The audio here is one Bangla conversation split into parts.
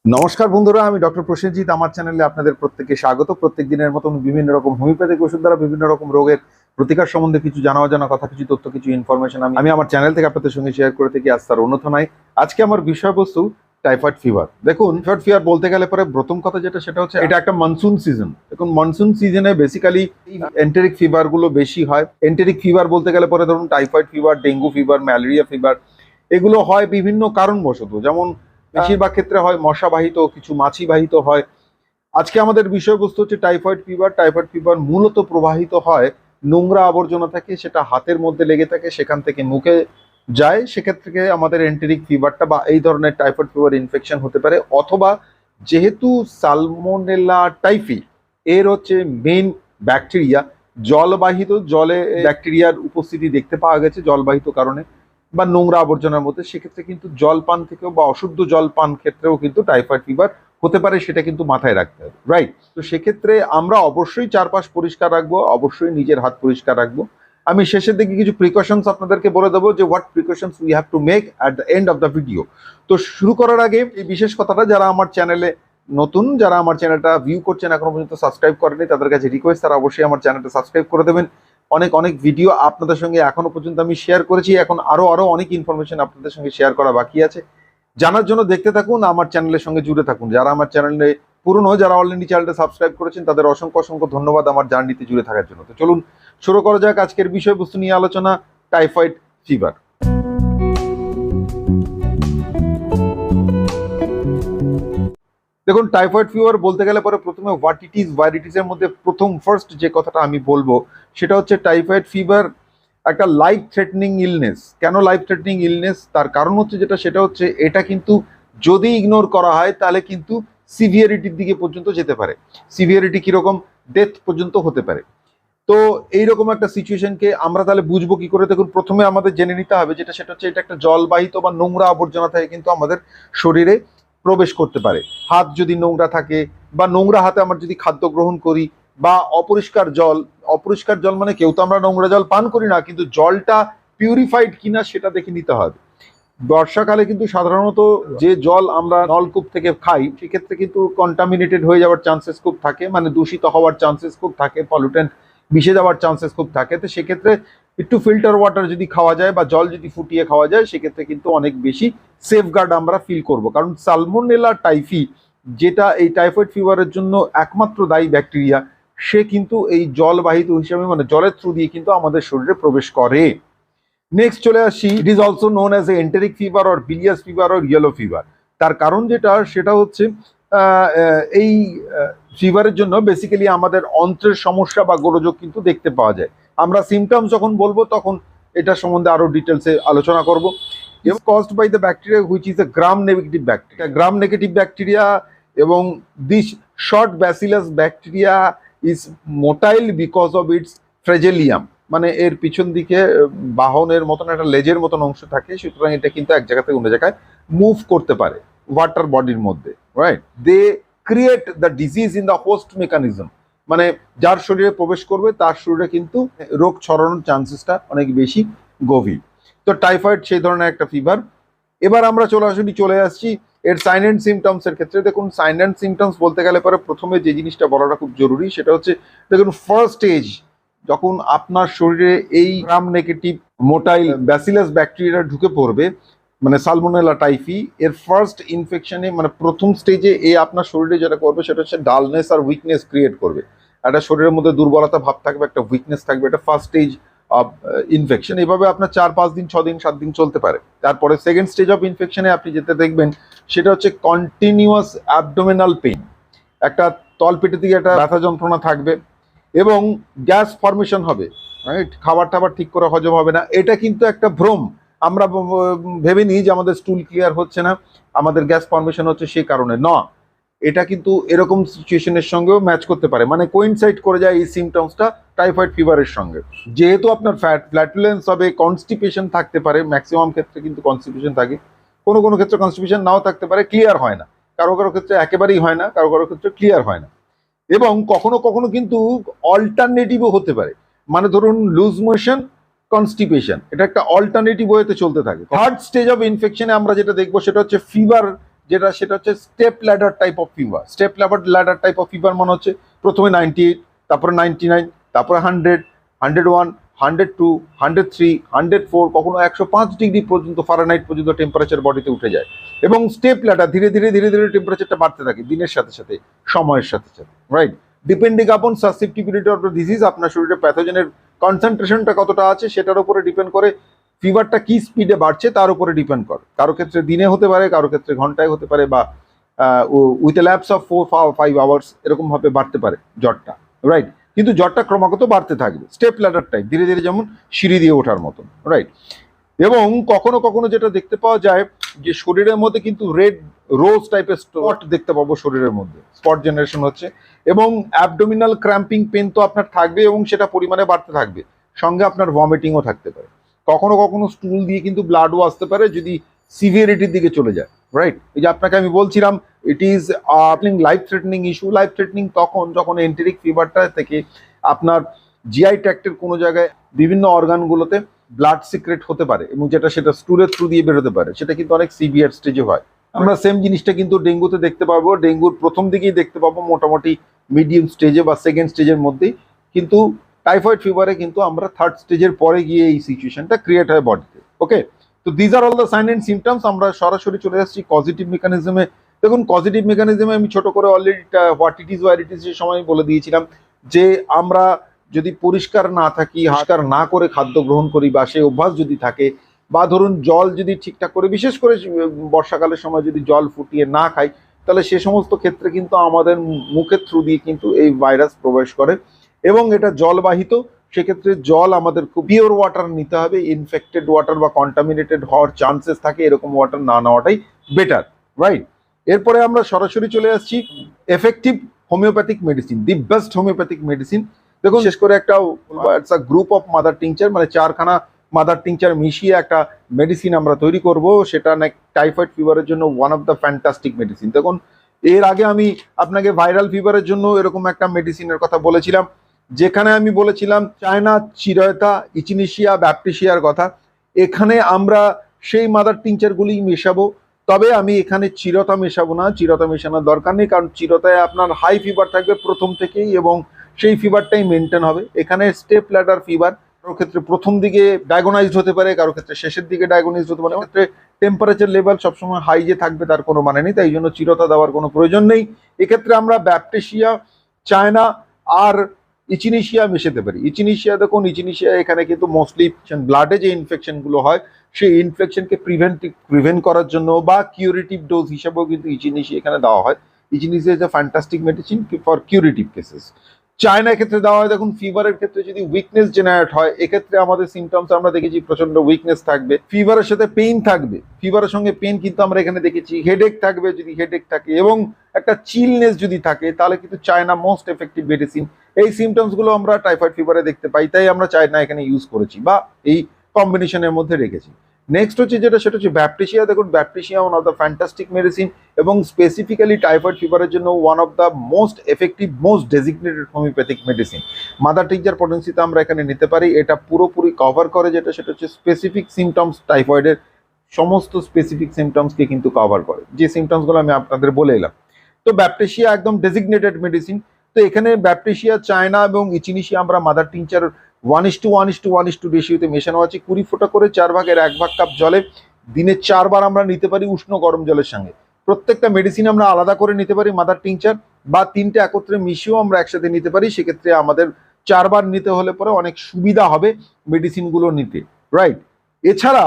নমস্কার বন্ধুরা, আমি ডক্টর প্রসেনজিৎ। আমার চ্যানেলে আপনাদের প্রত্যেককে স্বাগত। প্রত্যেক দিনের মতন বিভিন্ন রকম হোমিওপ্যাথিক ওষুধ দ্বারা বিভিন্ন রকম রোগের প্রতিকার সম্বন্ধে কিছু জানা অজানা কথা, কিছু তথ্য, কিছু ইনফরমেশন আমি আমার চ্যানেল থেকে আপনাদের সঙ্গে শেয়ার করে থাকি। আজ তার অন্যথা নাই। আজকে আমার বিষয়বস্তু টাইফয়েড ফিভার। দেখুন, টাইফয়েড ফিভার বলতে গেলে পরে প্রথম কথা যেটা, সেটা হচ্ছে এটা একটা মনসুন সিজন। দেখুন, মনসুন সিজনে বেসিক্যালি এন্টেরিক ফিভার গুলো বেশি হয়। এন্টেরিক ফিভার বলতে গেলে পরে ধরুন typhoid fever, dengue fever, malaria fever, এগুলো হয় বিভিন্ন কারণবশত। যেমন বেশিরভাগ ক্ষেত্রে হয় মশাবাহিত, কিছু মাছি বাহিত হয়। আজকে আমাদের বিষয়বস্তু হচ্ছে টাইফয়েড ফিভার। টাইফয়েড ফিভার মূলত প্রবাহিত হয় নোংরা আবর্জনা থেকে, সেটা হাতের মধ্যে লেগে থাকে, সেখান থেকে মুখে যায়। সেক্ষেত্রে আমাদের এন্টেরিক ফিভারটা বা এই ধরনের টাইফয়েড ফিভার ইনফেকশন হতে পারে। অথবা যেহেতু সালমোনেলা টাইফি এর হচ্ছে মেইন ব্যাকটেরিয়া, জলবাহিত, জলে ব্যাকটেরিয়ার উপস্থিতি দেখতে পাওয়া গেছে জলবাহিত কারণে বা নোংরা আবর্জনার মধ্যে, সেক্ষেত্রে কিন্তু জল পান থেকেও বা অশুদ্ধ জল পান ক্ষেত্রেও কিন্তু টাইফয়েড ফিভার হতে পারে। সেটা কিন্তু মাথায় রাখতে হবে, রাইট? তো সেক্ষেত্রে আমরা অবশ্যই চারপাশ পরিষ্কার রাখবো, অবশ্যই নিজের হাত পরিষ্কার রাখবো। আমি শেষের দিকে কিছু প্রিকশনস আপনাদেরকে বলে দেবো যে what precautions we have to make at the end of the video. তো শুরু করার আগে এই বিশেষ কথাটা, যারা আমার চ্যানেলে নতুন, যারা আমার চ্যানেলটা ভিউ করছেন এখনো পর্যন্ত সাবস্ক্রাইব করেনি, তাদের কাছে রিকোয়েস্ট তারা অবশ্যই আমার চ্যানেলটা সাবস্ক্রাইব করে দেবেন। অনেক অনেক ভিডিও আপনাদের সঙ্গে এখনো পর্যন্ত আমি শেয়ার করেছি, এখন আরো অনেক ইনফরমেশন আপনাদের সঙ্গে শেয়ার করা বাকি আছে। জানার জন্য দেখতে থাকুন, আমার চ্যানেলের সঙ্গে জুড়ে থাকুন। যারা আমার চ্যানেলে পুরনো, যারা অলরেডি চ্যানেলটা সাবস্ক্রাইব করেছেন, তাদের অসংখ্য অসংখ্য ধন্যবাদ আমার জার্নিতে জুড়ে থাকার জন্য। তো চলুন শুরু করা যাক আজকের বিষয়বস্তু নিয়ে আলোচনা, টাইফয়েড ফিভার। দেখুন, টাইফয়েড ফিভার বলতে গেলে পরে প্রথমে what it is, where it is এর মধ্যে প্রথম ফার্স্ট যে কথাটা আমি বলবো সেটা হচ্ছে টাইফয়েড ফিভার একটা লাইফ থ্রেটনিং ইলনেস। কেন লাইফ থ্রেটনিং ইলনেস? তার কারণ হচ্ছে যেটা, সেটা হচ্ছে এটা কিন্তু যদি ইগনোর করা হয় তাহলে কিন্তু সিভিয়ারিটির দিকে পর্যন্ত যেতে পারে। সিভিয়ারিটি কিরকম? ডেথ পর্যন্ত হতে পারে। তো এইরকম একটা সিচুয়েশনকে আমরা তাহলে বুঝবো কি করে? দেখুন, প্রথমে আমাদের জেনে নিতে হবে যেটা, সেটা হচ্ছে এটা একটা জলবাহিত বা নোংরা আবর্জনা থেকে কিন্তু আমাদের শরীরে প্রবেশ করতে পারে। হাত যদি নোংরা থাকে বা নোংরা হাতে আমরা যদি খাদ্য গ্রহণ করি বা অপরিষ্কার জল, অপরিষ্কার জল মানে কেউ তো আমরা নোংরা জল পান করি না, কিন্তু জলটা পিউরিফাইড কিনা সেটা দেখে নিতে হবে। বর্ষাকালে কিন্তু সাধারণত যে জল আমরা নলকূপ থেকে খাই, সেক্ষেত্রে কিন্তু কন্টামিনেটেড হয়ে যাওয়ার চান্সেস খুব থাকে, মানে দূষিত হওয়ার চান্সেস খুব থাকে, পলিউটেন্ট মিশে যাওয়ার চান্সেস খুব থাকে। তো সেক্ষেত্রে একটু ফিল্টার ওয়াটার যদি খাওয়া যায় বা জল যদি ফুটিয়ে খাওয়া যায়, সেক্ষেত্রে কিন্তু অনেক বেশি সেফগার্ড আমরা ফিল করব। কারণ সালমোনেলা টাইফি, যেটা এই টাইফয়েড ফিভারের জন্য একমাত্র দায়ী ব্যাকটেরিয়া, সে কিন্তু এই জলবাহিত হিসাবে, মানে জলের থ্রু দিয়ে কিন্তু আমাদের শরীরে প্রবেশ করে। নেক্সট চলে আসি, it is also known as a enteric fever or বিলিয়াস fever or yellow fever. তার কারণ যেটা, সেটা হচ্ছে এই ফিভারের জন্য বেসিক্যালি আমাদের অন্ত্রের সমস্যা বা গোলযোগ কিন্তু দেখতে পাওয়া যায়। আমরা সিমটমস যখন বলবো তখন এটা সম্বন্ধে আরো ডিটেলসে আলোচনা করব। Caused by the bacteria which is a gram negative bacteria. Gram negative bacteria এবং this short bacillus bacteria is motile because of its flagellum, মানে এর পিছন দিকে বাহনের মতন একটা লেজের মতন অংশ থাকে, সুতরাং এটা কিন্তু এক জায়গা থেকে অন্য জায়গায় মুভ করতে পারে ওয়াটার বডির মধ্যে, right? They create the disease in the host mechanism, মানে যার শরীরে প্রবেশ করবে তার শরীরে কিন্তু রোগ ছড়ানোর চান্সেসটা অনেক বেশি গভীর। তো টাইফয়েড সেই ধরনের একটা ফিভার। এবার আমরা চলে আসছি এর সাইন অ্যান্ড সিমটমস এর ক্ষেত্রে। দেখুন, সাইন অ্যান্ড সিমটমস বলতে গেলে পরে প্রথমে যে জিনিসটা বলাটা খুব জরুরি, সেটা হচ্ছে দেখুন, ফার্স্ট স্টেজ যখন আপনার শরীরে এই gram negative motile bacillus bacteria ঢুকে পড়বে, মানে সালমোনেলা টাইফি, এর ফার্স্ট ইনফেকশনে, মানে প্রথম স্টেজে এ আপনার শরীরে যেটা করবে সেটা হচ্ছে ডালনেস আর উইকনেস ক্রিয়েট করবে। একটা শরীরের মধ্যে দুর্বলতা ভাব থাকবে, একটা উইকনেস থাকবে, এটা ফার্স্ট স্টেজ অফ ইনফেকশন। এভাবে আপনার 4-5 দিন, 6 দিন, 7 দিন চলতে পারে। তারপরে সেকেন্ড স্টেজ অফ ইনফেকশনে আপনি যেতে দেখবেন সেটা হচ্ছে কন্টিনিউয়াস অ্যাবডোমিনাল পেইন, একটা তলপেটের দিকে একটা ব্যথা যন্ত্রণা থাকবে এবং গ্যাস ফর্মেশন হবে, রাইট? খাবার টাবার ঠিক করে হজম হবে না। এটা কিন্তু একটা ভ্রম। আমরা ভেবে নিই যে আমাদের স্টুল ক্লিয়ার হচ্ছে না, আমাদের গ্যাস ফর্মেশন হচ্ছে সেই কারণে না। এটা কিন্তু এরকম সিচুয়েশনের সঙ্গেও ম্যাচ করতে পারে, মানে কোইনসাইড করে যায় এই সিমটমসটা টাইফয়েড ফিভারের সঙ্গে। যেহেতু আপনার ফ্ল্যাটুলেন্স হবে, কনস্টিপেশন থাকতে পারে, ম্যাক্সিমাম ক্ষেত্রে কিন্তু কনস্টিপেশন থাকে, কোনো কোনো ক্ষেত্রে কনস্টিপেশন নাও থাকতে পারে, ক্লিয়ার হয় না, কারো কারো ক্ষেত্রে একেবারেই হয় না, কারো কারো ক্ষেত্রে ক্লিয়ার হয় না। এবং কখনো কখনো কিন্তু অল্টারনেটিভও হতে পারে, মানে ধরুন লুজ মোশন, কনস্টিপেশন, এটা একটা অল্টারনেটিভ ওয়েতে চলতে থাকে। থার্ড স্টেজ অফ ইনফেকশনে আমরা যেটা দেখবো সেটা হচ্ছে ফিভার সেটা হচ্ছে step ladder type of fever. Step ladder type of fever মানে হচ্ছে প্রথমে 98, তারপরে 99, তারপরে 100, 101, 102, 103, 104, কখনো 105 ডিগ্রি পর্যন্ত ফারেনহাইট পর্যন্ত টেম্পারেচার বডিতে উঠে যায়। এবং স্টেপ ল্যাডার ধীরে ধীরে ধীরে ধীরে টেম্পারেচারটা বাড়তে থাকে দিনের সাথে সাথে, সময়ের সাথে সাথে, রাইট? ডিপেন্ডিং আপন সাসেপ্টিবিলিটি অফ দ্য ডিজিজ, আপনার শরীরে প্যাথোজেনের কনসেন্ট্রেশনটা কতটা আছে সেটার উপরে ডিপেন্ড করে, ফিভারটা কি স্পিডে বাড়ছে তার উপরে ডিপেন্ড করে। কারো ক্ষেত্রে দিনে হতে পারে, কারো ক্ষেত্রে ঘন্টায় হতে পারে, বা with a lapse of 4-5 hours এরকম ভাবে বাড়তে পারে জ্বরটা, রাইট? কিন্তু জ্বরটা ক্রমাগত বাড়তে থাকবে, স্টেপ ল্যাডার টাইপ, ধীরে ধীরে, যেমন সিঁড়ি দিয়ে ওঠার মতন, রাইট? এবং কখনো কখনো যেটা দেখতে পাওয়া যায় যে শরীরের মধ্যে কিন্তু রেড রোজ টাইপের স্পট দেখতে পাবো, শরীরের মধ্যে স্পট জেনারেশন হচ্ছে, এবং অ্যাবডোমিনাল ক্র্যাম্পিং পেন তো আপনার থাকবে এবং সেটা পরিমাণে বাড়তে থাকবে, সঙ্গে আপনার ভমিটিংও থাকতে পারে। কখনো কখনো স্টুল দিয়ে কিন্তু ব্লাডও আসতে পারে যদি সিভিয়ারিটির দিকে চলে যায়, রাইট? এই যে আপনাকে আমি বলছিলাম it is life threatening issue. Life threatening তখন যখন এন্টেরিক ফিভারটা থেকে আপনার জিআই ট্র্যাক্টের কোনো জায়গায় বিভিন্ন অর্গানগুলোতে ব্লাড সিক্রেট হতে পারে এবং সেটা স্টুলের থ্রু দিয়ে বেরোতে পারে, সেটা কিন্তু অনেক সিভিয়ার স্টেজে হয়। আমরা সেম জিনিসটা কিন্তু ডেঙ্গুতে দেখতে পাবো, ডেঙ্গুর প্রথম দিকেই দেখতে পাবো মোটামুটি মিডিয়াম স্টেজে বা সেকেন্ড স্টেজের মধ্যেই, কিন্তু টাইফয়েড ফিভারে কিন্তু আমরা থার্ড স্টেজের পরে গিয়ে এই সিচুয়েশনটা ক্রিয়েট হয় বডিতে। ওকে, তো these are all the sign and symptoms. আমরা সরাসরি চলে আসছি কজিটিভ মেকানিজমে। দেখুন, কজিটিভ মেকানিজমে আমি ছোট করে already what it is where it is যে সময় বলে দিয়েছিলাম যে আমরা যদি পরিষ্কার না থাকি, পরিষ্কার না করে খাদ্য গ্রহণ করি, বা সেই অভ্যাস যদি থাকে, বা ধরুন জল যদি ঠিকঠাক করে, বিশেষ করে বর্ষাকালের সময় যদি জল ফুটিয়ে না খাই, তাহলে সে সমস্ত ক্ষেত্রে কিন্তু আমাদের মুখের থ্রু দিয়ে কিন্তু এই ভাইরাস প্রবেশ করে এবং এটা জলবাহিত। সেক্ষেত্রে জল আমাদের খুব পিওর ওয়াটার নিতে হবে, ইনফেক্টেড ওয়াটার বা কন্টামিনেটেড হওয়ার চান্সেস থাকে এরকম ওয়াটার না নেওয়াটাই বেটার, রাইট? এরপরে আমরা সরাসরি চলে আসছি effective homeopathic medicine, the best homeopathic medicine. দেখুন, বিশেষ করে একটা গ্রুপ অফ মাদার টিংচার, মানে 4খানা মাদার টিংচার মিশিয়ে একটা মেডিসিন আমরা তৈরি করব, সেটা টাইফয়েড ফিভারের জন্য one of the fantastic medicine. দেখুন, এর আগে আমি আপনাকে ভাইরাল ফিভারের জন্য এরকম একটা মেডিসিনের কথা বলেছিলাম, যেখানে আমি বলেছিলাম চায়না চিরয়তা, ইচিনিশিয়া, ব্যাপটিশিয়ার কথা। এখানে আমরা সেই মাদার টিংচারগুলি মেশাবো, তবে আমি এখানে চিরতা মেশাবো না, চিরতা মেশানোর দরকার নেই, কারণ চিরতায় আপনার হাই ফিভার থাকবে প্রথম থেকেই এবং সেই ফিভারটাই মেনটেন হবে। এখানে স্টেপ ল্যাডার ফিভার, কারো ক্ষেত্রে প্রথম দিকে ডায়াগনাইজড হতে পারে, কারো ক্ষেত্রে শেষের দিকে ডায়াগনাইজড হতে পারে, ক্ষেত্রে টেম্পারেচার লেভেল সবসময় হাই যে থাকবে তার কোনো মানে নেই, তাই জন্য চিরতা দেওয়ার কোনো প্রয়োজন নেই। এক্ষেত্রে আমরা ব্যাপটিশিয়া, চায়না আর ইচিনিশিয়া মেশাতে পারি। ইচিনিশিয়া, দেখুন ইচিনিশিয়া এখানে কিন্তু মোস্টলি ব্লাডে যে ইনফেকশনগুলো হয় সেই ইনফেকশনকে প্রিভেন্ট করার জন্য বা কিউরেটিভ ডোজ হিসেবেও কিন্তু ইচিনিশিয়া এখানে দেওয়া হয়। Echinacea is a fantastic medicine for curative cases. চায়নার ক্ষেত্রে দেওয়া হয়, দেখুন ফিভারের ক্ষেত্রে যদি উইকনেস জেনারেট হয়, এক্ষেত্রে আমাদের সিমটমস আমরা দেখেছি প্রচন্ড উইকনেস থাকবে, ফিভারের সাথে পেইন থাকবে, ফিভারের সঙ্গে পেইন কিন্তু আমরা এখানে দেখেছি, হেডেক থাকবে, যদি হেডেক থাকে এবং একটা চিলনেস যদি থাকে, তাহলে কিন্তু চায়না মোস্ট এফেক্টিভ মেডিসিন। এই সিমটমস গুলো আমরা টাইফয়েড ফিভারে দেখতে পাই, তাই আমরা চায়না এখানে ইউজ করেছি বা এই কম্বিনেশনের মধ্যে রেখেছি। নেক্সট হচ্ছে সেটা হচ্ছে ব্যাপটিশিয়া। দেখুন, baptisia one of the fantastic medicine এবং স্পেসিফিক্যালি টাইফয়েড ফিভারের জন্য one of the most effective, most designated homeopathic medicine. Mother tincture পটেন্সিতে আমরা এখানে নিতে পারি, এটা পুরোপুরি কভার করে, সেটা হচ্ছে স্পেসিফিক সিমটমস, টাইফয়েডের সমস্ত স্পেসিফিক সিমটমসকে কিন্তু কভার করে, যে সিমটমসগুলো আমি আপনাদের বলে এলাম। তো ব্যাপটিশিয়া একদম ডেজিগনেটেড মেডিসিন। তো এখানে ব্যাপটিশিয়া, চায়না এবং ইচিনিশিয়া আমরা মাদার টিংচার 1:1:1:1 রেশিওতে মেশানো আছে, 20 ফোঁটা করে 4/1 কাপ জলে দিনে 4 বার আমরা নিতে পারি উষ্ণ গরম জলের সঙ্গে। প্রত্যেকটা মেডিসিন আমরা আলাদা করে নিতে পারি মাদার টিংচার, বা 3টে একত্রে মিশিয়েও আমরা একসাথে নিতে পারি। সেক্ষেত্রে আমাদের 4 বার নিতে হলে পরে অনেক সুবিধা হবে মেডিসিনগুলো নিতে, রাইট? এছাড়া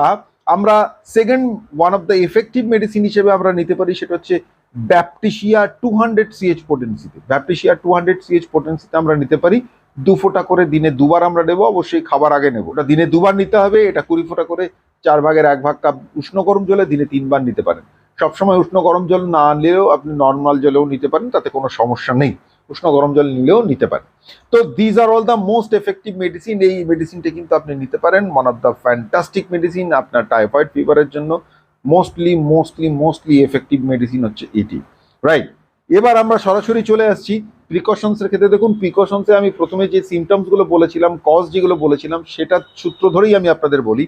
আমরা second one of the effective medicine হিসেবে আমরা নিতে পারি, সেটা হচ্ছে ব্যাপটিশিয়া 200 CH পোটেন্সিতে। ব্যাপটিশিয়া 200 CH পোটেন্সিতে আমরা নিতে পারি 2 ফোঁটা করে দিনে 2 বার আমরা নেবো, অবশ্যই খাবার আগে নেবো। ওটা দিনে 2 বার নিতে হবে। এটা 20 ফোঁটা করে 4/1 কাপ উষ্ণ গরম জলে দিনে 3 বার নিতে পারেন। সবসময় উষ্ণ গরম জল না নিলেও আপনি নর্মাল জলেও নিতে পারেন, তাতে কোনো সমস্যা নেই, উষ্ণ গরম জল নিলেও নিতে পারেন। তো these are all the most effective medicine. এই মেডিসিনটা কিন্তু আপনি নিতে পারেন, one of the fantastic medicine আপনার টাইফয়েড ফিভারের জন্য। মোস্টলি এফেক্টিভ মেডিসিন হচ্ছে এটি, রাইট? এবার আমরা সরাসরি চলে আসছি প্রিকশনসের ক্ষেত্রে। দেখুন, প্রিকশনসে আমি প্রথমে যে সিমটমস গুলো বলেছিলাম, কজ যেগুলো বলেছিলাম, সেটা সূত্র ধরেই আমি আপনাদের বলি।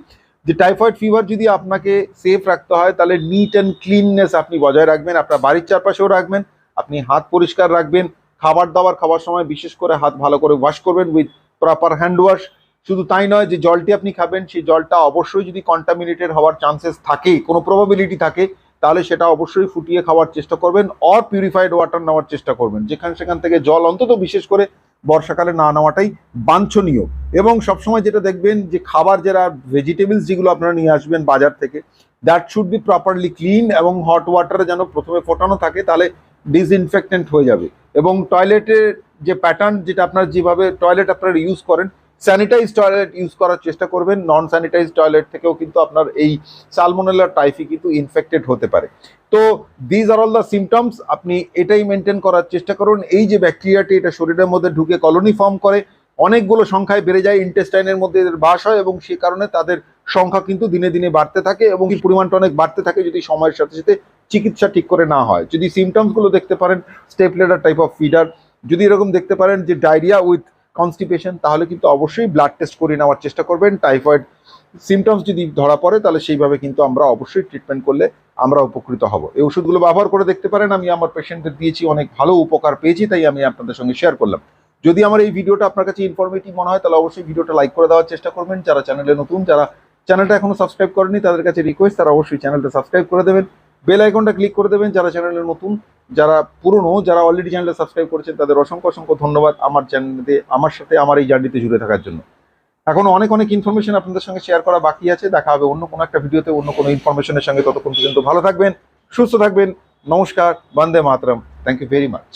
যে টাইফয়েড ফিভার যদি আপনাকে সেফ রাখতে হয় তাহলে নিট অ্যান্ড ক্লিননেস আপনি বজায় রাখবেন, আপনার বাড়ির চারপাশেও রাখবেন, আপনি হাত পরিষ্কার রাখবেন, খাবার দাবার খাওয়ার সময় বিশেষ করে হাত ভালো করে ওয়াশ করবেন উইথ প্রপার হ্যান্ড ওয়াশ। শুধু তাই নয়, যে জলটি আপনি খাবেন সেই জলটা অবশ্যই যদি কন্টামিনেটেড হওয়ার চান্সেস থাকে, কোনো প্রবাবিলিটি থাকে, তাহলে সেটা অবশ্যই ফুটিয়ে খাওয়ার চেষ্টা করবেন, অর পিউরিফাইড ওয়াটার নেওয়ার চেষ্টা করবেন। যেখানে সেখান থেকে জল অন্তত বিশেষ করে বর্ষাকালে না নেওয়াটাই বাঞ্ছনীয়। এবং সবসময় যেটা দেখবেন যে খাবার যারা ভেজিটেবলস যেগুলো আপনারা নিয়ে আসবেন বাজার থেকে, that should be properly clean এবং হট ওয়াটারে যেন প্রথমে ফোটানো থাকে, তাহলে ডিসইনফেক্টেন্ট হয়ে যাবে। এবং টয়লেটের যে প্যাটার্ন, যেটা আপনার যেভাবে টয়লেট আপনারা ইউজ করেন, স্যানিটাইজ টয়লেট ইউজ করার চেষ্টা করবেন। নন স্যানিটাইজ টয়লেট থেকেও কিন্তু আপনার এই সালমোনেলা টাইফি কিন্তু ইনফেক্টেড হতে পারে। তো these are all the symptoms, আপনি এটাই মেনটেন করার চেষ্টা করুন। এই যে ব্যাকটেরিয়াটি এটা শরীরের মধ্যে ঢুকে কলোনি ফর্ম করে, অনেকগুলো সংখ্যায় বেড়ে যায়, ইন্টেস্টাইনের মধ্যে এদের বাস হয় এবং সে কারণে তাদের সংখ্যা কিন্তু দিনে দিনে বাড়তে থাকে এবং এই পরিমাণটা অনেক বাড়তে থাকে যদি সময়ের সাথে সাথে চিকিৎসা ঠিক করে না হয়। যদি সিমটমসগুলো দেখতে পারেন step ladder type of feeder, যদি এরকম দেখতে পারেন যে ডায়রিয়া উইথ কনস্টিপেশন, তাহলে কিন্তু অবশ্যই ব্লাড টেস্ট করে নেওয়ার চেষ্টা করবেন। টাইফয়েড সিমটমস যদি ধরা পড়ে তাহলে সেইভাবে কিন্তু আমরা অবশ্যই ট্রিটমেন্ট করলে আমরা উপকৃত হব। এই ওষুধগুলো ব্যবহার করে দেখতে পারেন, আমি আমার পেশেন্টদের দিয়েছি, অনেক ভালো উপকার পেয়েছি, তাই আমি আপনাদের সঙ্গে শেয়ার করলাম। যদি আমার এই ভিডিওটা আপনার কাছে ইনফরমেটিভ মনে হয় তাহলে অবশ্যই ভিডিওটা লাইক করে দেওয়ার চেষ্টা করবেন। যারা চ্যানেলে নতুন, যারা চ্যানেলটা এখনো সাবস্ক্রাইব করেনি, তাদের কাছে রিকোয়েস্ট তারা অবশ্যই চ্যানেলটা সাবস্ক্রাইব করে দেবেন, বেল আইকনটা ক্লিক করে দেবেন। যারা চ্যানেলে নতুন, যারা পুরনো, যারা অলরেডি চ্যানেলটা সাবস্ক্রাইব করেছেন তাদের অসংখ্য অসংখ্য ধন্যবাদ আমার চ্যানেলে আমার সাথে আমার এই জার্নিতে জুড়ে থাকার জন্য। এখনো অনেক অনেক ইনফরমেশন আপনাদের সঙ্গে শেয়ার করা বাকি আছে। দেখা হবে অন্য কোনো একটা ভিডিওতে অন্য কোনো ইনফরমেশনের সঙ্গে। ততক্ষণ পর্যন্ত ভালো থাকবেন, সুস্থ থাকবেন। নমস্কার, বন্দে মাতরম, থ্যাংক ইউ ভেরি মাচ।